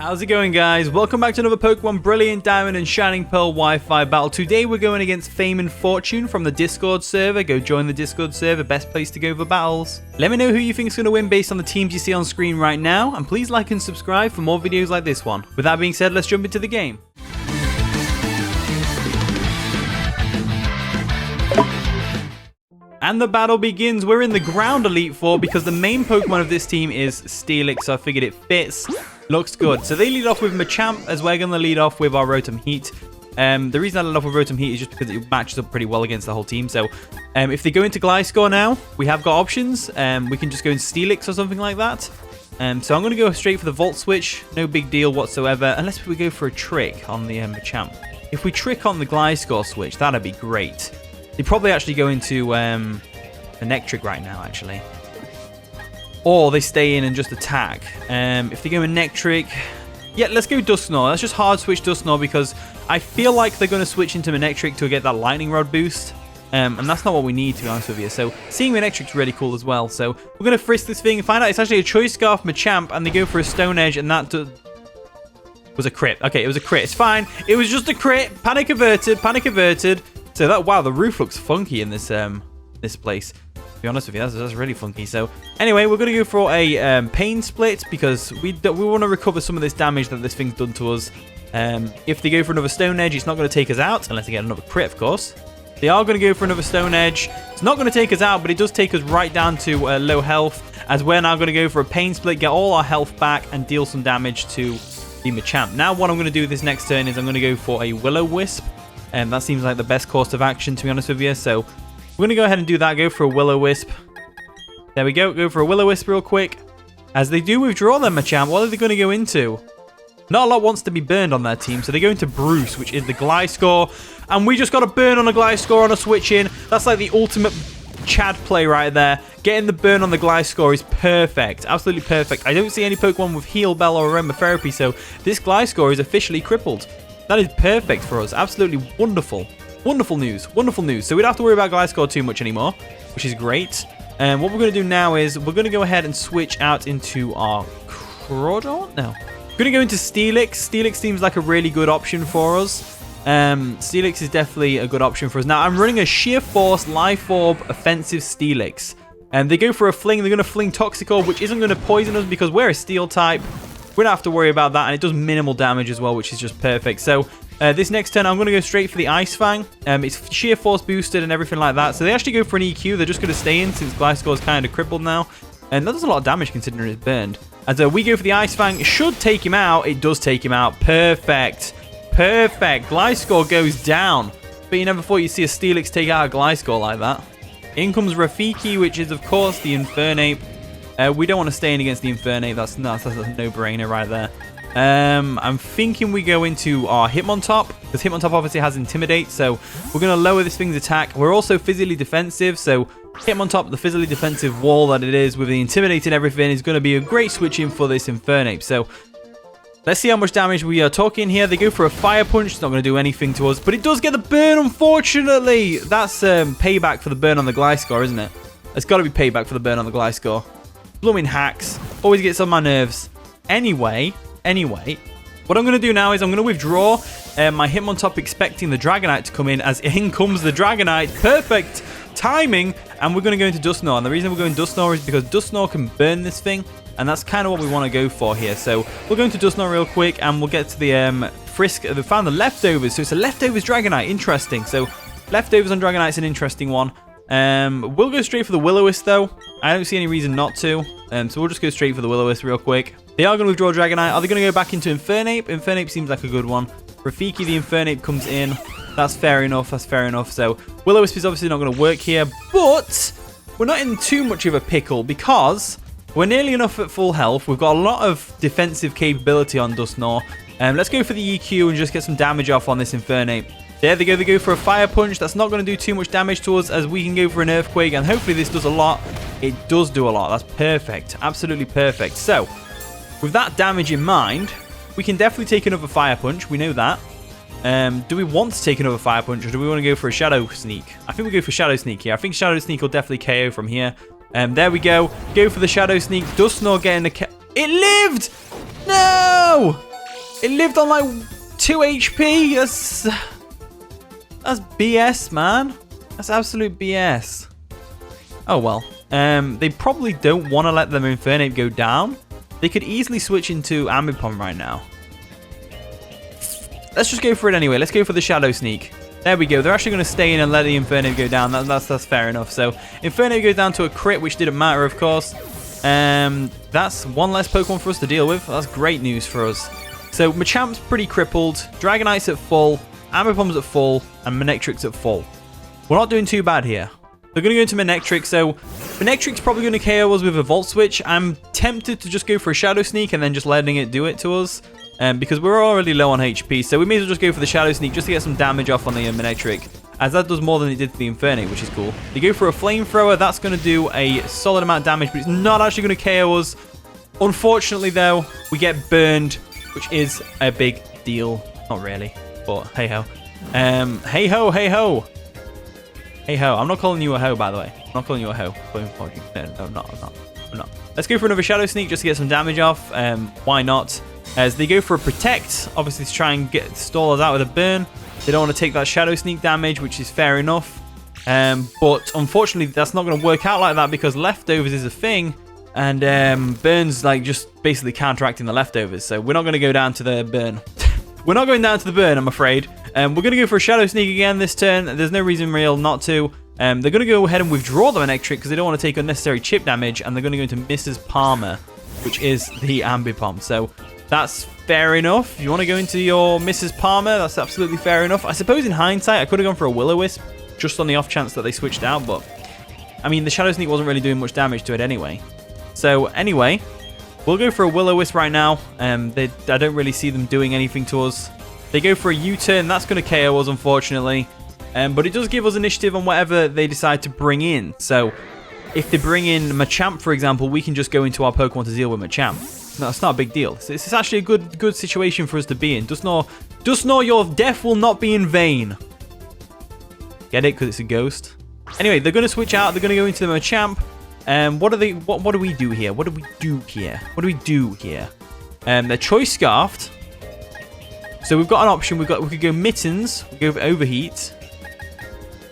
How's it going, guys? Welcome back to another Pokemon Brilliant Diamond and Shining Pearl Wi-Fi battle. Today we're going against Fame and Fortune from the Discord server. Go join the Discord server, best place to go for battles. Let me know who you think is going to win based on the teams you see on screen right now, and please like and subscribe for more videos like this one. With that being said, let's jump into the game. And the battle begins. We're in the Ground Elite Four because the main Pokemon of this team is Steelix, so I figured it fits. Looks good. So they lead off with Machamp, as we're going to lead off with our Rotom-Heat. The reason I lead off with Rotom-Heat is just because it matches up pretty well against the whole team. So if they go into Gliscor now, we have got options. We can just go into Steelix or something like that. So I'm going to go straight for the Volt Switch. No big deal whatsoever, unless we go for a Trick on the Machamp. If we Trick on the Gliscor switch, that'd be great. They probably actually go into the Nectric right now, actually. Or they stay in and just attack. If they go in Nectric... Yeah, let's go Dusknoir. Let's just hard switch Dusknoir because I feel like they're going to switch into Manectric to get that Lightning Rod boost. And that's not what we need, to be honest with you. So seeing Manectric's really cool as well. So we're going to frisk this thing and find out it's actually a Choice Scarf Machamp. And they go for a Stone Edge, and that was a crit. Okay, it was a crit. It's fine. It was just a crit. Panic averted. Panic averted. So that... Wow, the roof looks funky in this this place. To be honest with you, that's really funky. So anyway, we're going to go for a Pain Split because we want to recover some of this damage that this thing's done to us. If they go for another Stone Edge, it's not going to take us out unless they get another crit, of course. They are going to go for another Stone Edge. It's not going to take us out, but it does take us right down to low health, as we're now going to go for a Pain Split, get all our health back, and deal some damage to the Machamp. Now what I'm going to do this next turn is I'm going to go for a Will-O-Wisp. That seems like the best course of action, to be honest with you. So we're going to go ahead and do that. Go for a Will-O-Wisp. There we go. Go for a Will-O-Wisp real quick. As they do withdraw their Machamp, what are they going to go into? Not a lot wants to be burned on their team, so they go into Bruce, which is the Gliscor. And we just got a burn on a Gliscor on a switch in. That's like the ultimate Chad play right there. Getting the burn on the Gliscor is perfect. Absolutely perfect. I don't see any Pokemon with Heal Bell or Remember Therapy, so this Gliscor is officially crippled. That is perfect for us. Absolutely wonderful. Wonderful news. Wonderful news. So we don't have to worry about Gliscor too much anymore, which is great. And what we're going to do now is we're going to go ahead and switch out into our Crawdaunt. No. We're going to go into Steelix. Steelix seems like a really good option for us. Steelix is definitely a good option for us. Now, I'm running a Sheer Force Life Orb Offensive Steelix. And they go for a Fling. They're going to Fling Toxic Orb, which isn't going to poison us because we're a Steel type. We don't have to worry about that, and it does minimal damage as well, which is just perfect. So this next turn, I'm going to go straight for the Ice Fang. It's Sheer Force boosted and everything like that. So they actually go for an EQ. They're just going to stay in since Gliscor is kind of crippled now. And that does a lot of damage considering it's burned. And so we go for the Ice Fang. It should take him out. It does take him out. Perfect. Perfect. Gliscor goes down. But you never thought you'd see a Steelix take out a Gliscor like that. In comes Rafiki, which is, of course, the Infernape. We don't want to stay in against the Infernape. That's a no-brainer right there. I'm thinking we go into our Hitmontop, because Hitmontop obviously has Intimidate, so we're going to lower this thing's attack. We're also physically defensive, so Hitmontop, the physically defensive wall that it is with the Intimidate and everything, is going to be a great switch in for this Infernape. So let's see how much damage we are talking here. They go for a Fire Punch. It's not going to do anything to us, but it does get the burn, unfortunately. That's payback for the burn on the Gliscor, isn't it? It's got to be payback for the burn on the Gliscor. Blooming hacks. Always gets on my nerves. Anyway, what I'm going to do now is I'm going to withdraw my Hitmontop, expecting the Dragonite to come in, as in comes the Dragonite. Perfect timing. And we're going to go into Dusknoir. And the reason we're going Dusknoir is because Dusknoir can burn this thing. And that's kind of what we want to go for here. So we'll go into Dusknoir real quick, and we'll get to the Frisk. They found the Leftovers. So it's a Leftovers Dragonite. Interesting. So Leftovers on Dragonite is an interesting one. We'll go straight for the Will-O-Wisp, though. I don't see any reason not to. So we'll just go straight for the Will-O-Wisp real quick. They are going to withdraw Dragonite. Are they going to go back into Infernape? Infernape seems like a good one. Rafiki, the Infernape, comes in. That's fair enough. That's fair enough. So Will-O-Wisp is obviously not going to work here. But we're not in too much of a pickle because we're nearly enough at full health. We've got a lot of defensive capability on Dusknoir. Let's go for the EQ and just get some damage off on this Infernape. There they go. They go for a Fire Punch. That's not going to do too much damage to us, as we can go for an Earthquake, and hopefully this does a lot. It does do a lot. That's perfect. Absolutely perfect. So with that damage in mind, we can definitely take another Fire Punch. We know that. Do we want to take another Fire Punch, or do we want to go for a Shadow Sneak? I think we go for Shadow Sneak here. I think Shadow Sneak will definitely KO from here. There we go. Go for the Shadow Sneak. Dusknoir getting the... It lived! No! It lived on like 2 HP. That's BS, man. That's absolute BS. Oh well. They probably don't want to let them Infernape go down. They could easily switch into Ambipom right now. Let's just go for it anyway. Let's go for the Shadow Sneak. There we go. They're actually going to stay in and let the Infernape go down. That's fair enough. So Infernape goes down to a crit, which didn't matter, of course. That's one less Pokemon for us to deal with. That's great news for us. So Machamp's pretty crippled. Dragonite's at full. Ambipom's at full. And Manectric's at full. We're not doing too bad here. They're going to go into Manectric. So Manectric's probably going to KO us with a Volt Switch. I'm tempted to just go for a Shadow Sneak and then just letting it do it to us. Because we're already low on HP, so we may as well just go for the Shadow Sneak just to get some damage off on the Manectric, as that does more than it did to the Infernape, which is cool. They go for a Flamethrower. That's going to do a solid amount of damage, but it's not actually going to KO us. Unfortunately, though, we get burned, which is a big deal. Not really, but hey-ho. Hey-ho, hey-ho. Hey-ho. I'm not calling you a hoe, by the way. I'm not calling you a hoe. No, I'm not. Let's go for another Shadow Sneak just to get some damage off. Why not? As they go for a Protect, obviously to try and stall us out with a Burn. They don't want to take that Shadow Sneak damage, which is fair enough. But unfortunately, that's not going to work out like that because Leftovers is a thing. And Burn's like just basically counteracting the Leftovers. So we're not going to go down to the Burn. We're not going down to the Burn, I'm afraid. We're going to go for a Shadow Sneak again this turn. There's no reason real not to. They're going to go ahead and withdraw the Manectric because they don't want to take unnecessary chip damage. And they're going to go into Mrs. Palmer, which is the Ambipom. So that's fair enough. If you want to go into your Mrs. Palmer, that's absolutely fair enough. I suppose in hindsight, I could have gone for a Will-O-Wisp just on the off chance that they switched out. But, I mean, the Shadow Sneak wasn't really doing much damage to it anyway. So, anyway, we'll go for a Will-O-Wisp right now. I don't really see them doing anything to us. They go for a U-turn. That's going to KO us, unfortunately. But it does give us initiative on whatever they decide to bring in. So, if they bring in Machamp, for example, we can just go into our Pokemon to deal with Machamp. No, it's not a big deal. It's actually a good situation for us to be in. Dusknoir, your death will not be in vain. Get it? Because it's a ghost. Anyway, they're going to switch out. They're going to go into the Machamp. What do we do here? What do we do here? They're Choice Scarfed. So we've got an option. We could go Mittens. We go for Overheat.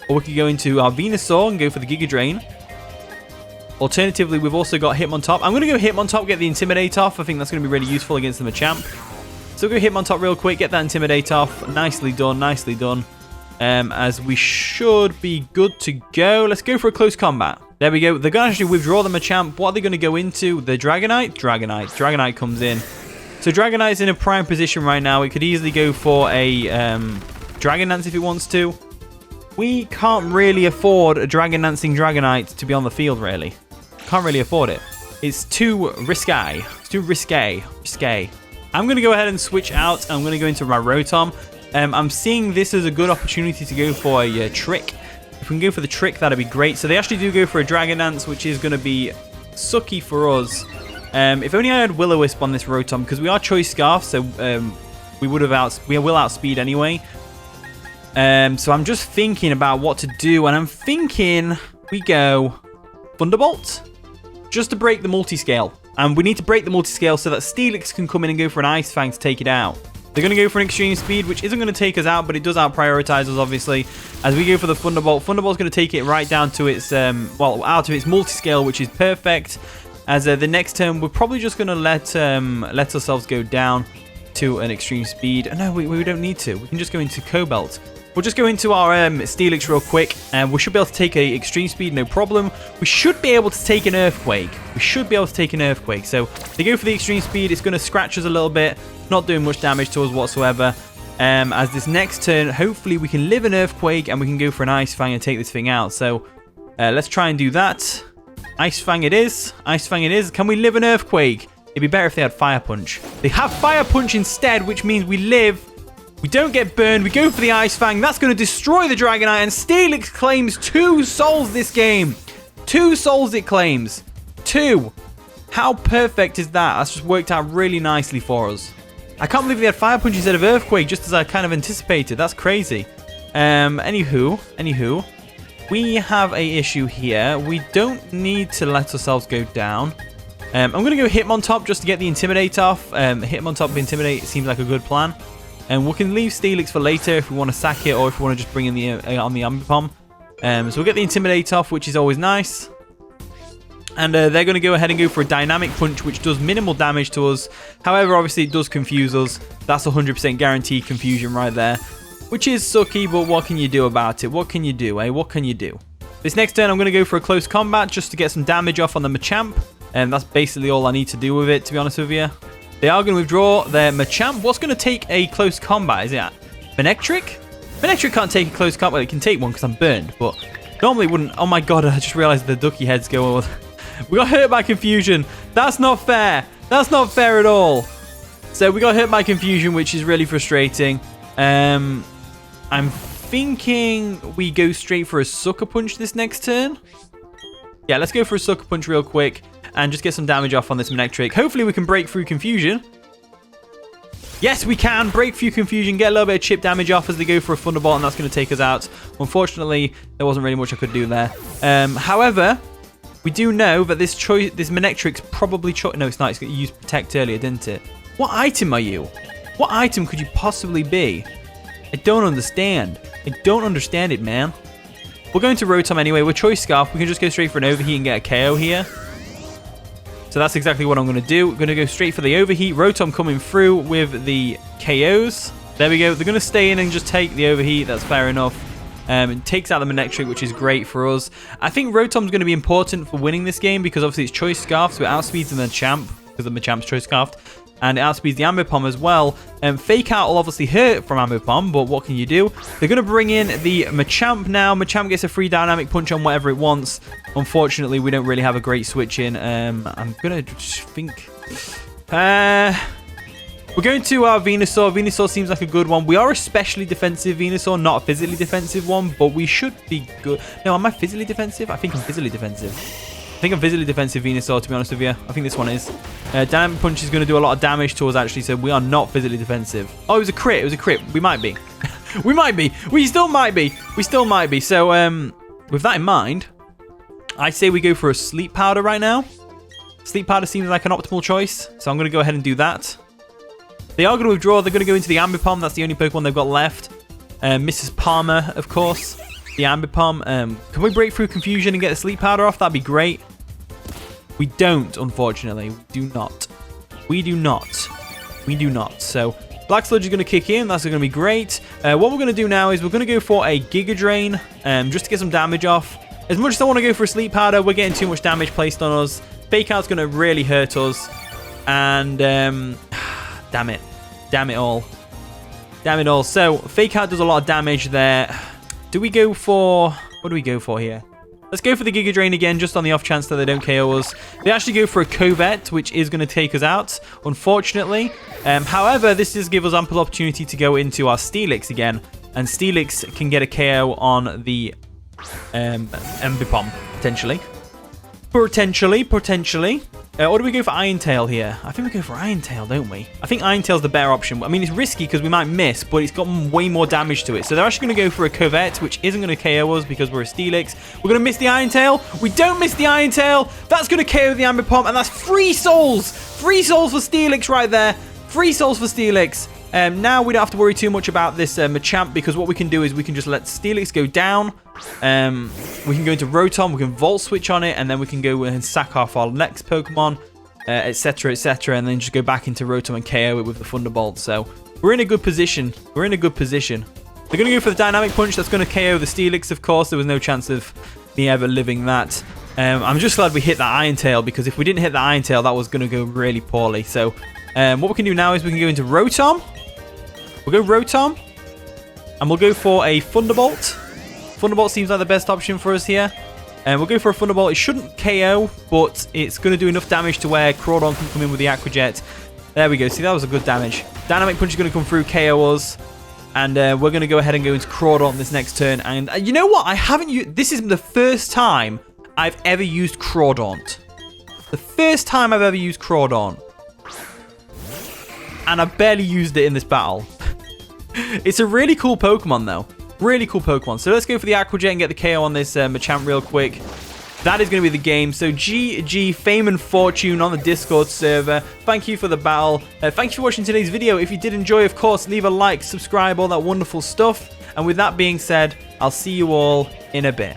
Or we could go into our Venusaur and go for the Giga Drain. Alternatively, we've also got Hitmontop. I'm going to go Hitmontop, get the Intimidate off. I think that's going to be really useful against the Machamp. So we'll go Hitmontop real quick, get that Intimidate off. Nicely done, nicely done. As we should be good to go. Let's go for a close combat. There we go. They're going to actually withdraw the Machamp. What are they going to go into? The Dragonite? Dragonite comes in. So Dragonite's in a prime position right now. It could easily go for a Dragon Dance if it wants to. We can't really afford a Dragon Dancing Dragonite to be on the field, really. Can't really afford it. It's too risque. It's too risque. I'm going to go ahead and switch out. I'm going to go into my Rotom. I'm seeing this as a good opportunity to go for a Trick. If we can go for the Trick, that'd be great. So they actually do go for a Dragon Dance, which is going to be sucky for us. If only I had Will-O-Wisp on this Rotom, because we are Choice Scarf, so we will outspeed anyway. So I'm just thinking about what to do, and I'm thinking we go Thunderbolt just to break the multi-scale. And we need to break the multi-scale so that Steelix can come in and go for an Ice Fang to take it out. They're going to go for an Extreme Speed, which isn't going to take us out, but it does out-prioritize us, obviously. As we go for the Thunderbolt, Thunderbolt's going to take it right down to its, out of its multi-scale, which is perfect. As the next turn, we're probably just going to let ourselves go down to an Extreme Speed. No, we don't need to. We can just go into Cobalt. We'll just go into our Steelix real quick, and we should be able to take a Extreme Speed, no problem. We should be able to take an Earthquake. So they go for the Extreme Speed. It's going to scratch us a little bit, not doing much damage to us whatsoever. As this next turn, hopefully we can live an Earthquake, and we can go for an Ice Fang and take this thing out. So let's try and do that. Ice Fang it is. Can we live an Earthquake? It'd be better if they had Fire Punch. They have Fire Punch instead, which means we live. We don't get burned. We go for the Ice Fang. That's going to destroy the Dragonite. And Steelix claims 2 souls this game. 2 souls it claims. 2. How perfect is that? That's just worked out really nicely for us. I can't believe they had Fire Punch instead of Earthquake, just as I kind of anticipated. That's crazy. Anywho. We have a issue here. We don't need to let ourselves go down. I'm going to go Hitmontop just to get the Intimidate off. Hitmontop Intimidate seems like a good plan. And we can leave Steelix for later if we want to sack it or if we want to just bring in the on the Ambipom. So we'll get the Intimidate off, which is always nice. And they're going to go ahead and go for a Dynamic Punch, which does minimal damage to us. However, obviously, it does confuse us. That's 100% guaranteed confusion right there, which is sucky, but what can you do about it? What can you do, eh? What can you do? This next turn, I'm going to go for a close combat just to get some damage off on the Machamp. And that's basically all I need to do with it, to be honest with you. They are going to withdraw their Machamp. What's going to take a close combat? Is it Manectric? Manectric can't take a close combat. Well, it can take one because I'm burned, but normally it wouldn't. Oh my god, I just realized the ducky heads go on. We got hurt by confusion. That's not fair. That's not fair at all. So we got hurt by confusion, which is really frustrating. I'm thinking we go straight for a Sucker Punch this next turn. Yeah, let's go for a Sucker Punch real quick and just get some damage off on this Manectric. Hopefully we can break through confusion. Yes, we can break through confusion, get a little bit of chip damage off as they go for a Thunderbolt, and that's going to take us out. Unfortunately, there wasn't really much I could do there. However, we do know that this Manectric's probably... No, it's not. It's going to use Protect earlier, didn't it? What item are you? What item could you possibly be? I don't understand. I don't understand it, man. We're going to Rotom anyway. We're Choice Scarf. We can just go straight for an Overheat and get a KO here. So that's exactly what I'm going to do. We're going to go straight for the Overheat. Rotom coming through with the KOs. There we go. They're going to stay in and just take the Overheat. That's fair enough. It takes out the Manectric, which is great for us. I think Rotom's going to be important for winning this game because obviously it's Choice Scarf, so it outspeeds the Machamp because the Machamp's Choice Scarfed. And it outspeeds the Ambipom as well. Fake Out will obviously hurt from Ambipom, but what can you do? They're going to bring in the Machamp now. Machamp gets a free Dynamic Punch on whatever it wants. Unfortunately, we don't really have a great switch in. I'm going to think... we're going to our Venusaur. Venusaur seems like a good one. We are a specially defensive Venusaur, not a physically defensive one, but we should be good. No, am I physically defensive? I think I'm physically defensive. I think I'm physically defensive Venusaur, to be honest with you. I think this one is. Dynamic Punch is going to do a lot of damage to us, actually, so we are not physically defensive. Oh, it was a crit. It was a crit. We might be. We might be. We still might be. We still might be. So, with that in mind, I say we go for a Sleep Powder right now. Sleep Powder seems like an optimal choice, so I'm going to go ahead and do that. They are going to withdraw. They're going to go into the Ambipom. That's the only Pokemon they've got left. Mrs. Palmer, of course. The Ambipom. Can we break through confusion and get the Sleep Powder off? That'd be great. We don't, unfortunately. We do not. We do not. We do not. So, Black Sludge is going to kick in. That's going to be great. What we're going to do now is we're going to go for a Giga Drain just to get some damage off. As much as I want to go for a Sleep Powder, we're getting too much damage placed on us. Fake Out's going to really hurt us. And, damn it. Damn it all. Damn it all. So, Fake Out does a lot of damage there. Do we go for... What do we go for here? Let's go for the Giga Drain again, just on the off chance that they don't KO us. They actually go for a Cobalta, which is going to take us out, unfortunately. However, this does give us ample opportunity to go into our Steelix again. And Steelix can get a KO on the Ambipom, potentially. Potentially. Or do we go for Iron Tail here? I think we go for Iron Tail, don't we? I think Iron Tail's the better option. I mean, it's risky because we might miss, but it's got way more damage to it. So they're actually going to go for a Cobalta, which isn't going to KO us because we're a Steelix. We're going to miss the Iron Tail. We don't miss the Iron Tail. That's going to KO the Ambipom, and that's 3 souls. 3 souls for Steelix right there. 3 souls for Steelix. Now we don't have to worry too much about this Machamp because what we can do is we can just let Steelix go down. We can go into Rotom, we can Volt Switch on it, and then we can go and sack off our next Pokemon, etc., etc., and then just go back into Rotom and KO it with the Thunderbolt. So we're in a good position. We're in a good position. They're going to go for the Dynamic Punch. That's going to KO the Steelix, of course. There was no chance of me ever living that. I'm just glad we hit that Iron Tail because if we didn't hit the Iron Tail, that was going to go really poorly. So what we can do now is we can go into Rotom. We'll go Rotom, and we'll go for a Thunderbolt. Thunderbolt seems like the best option for us here. And we'll go for a Thunderbolt. It shouldn't KO, but it's going to do enough damage to where Crawdaunt can come in with the Aqua Jet. There we go. See, that was a good damage. Dynamic Punch is going to come through, KO us. And we're going to go ahead and go into Crawdaunt this next turn. And you know what? I haven't used... This is the first time I've ever used Crawdaunt. The first time I've ever used Crawdaunt. And I barely used it in this battle. It's a really cool Pokemon, though. Really cool Pokemon. So let's go for the Aqua Jet and get the KO on this Machamp real quick. that is going to be the game. So GG, fame and fortune on the Discord server. Thank you for the battle. Thanks for watching today's video. If you did enjoy, of course, leave a like, subscribe, all that wonderful stuff. And with that being said, I'll see you all in a bit.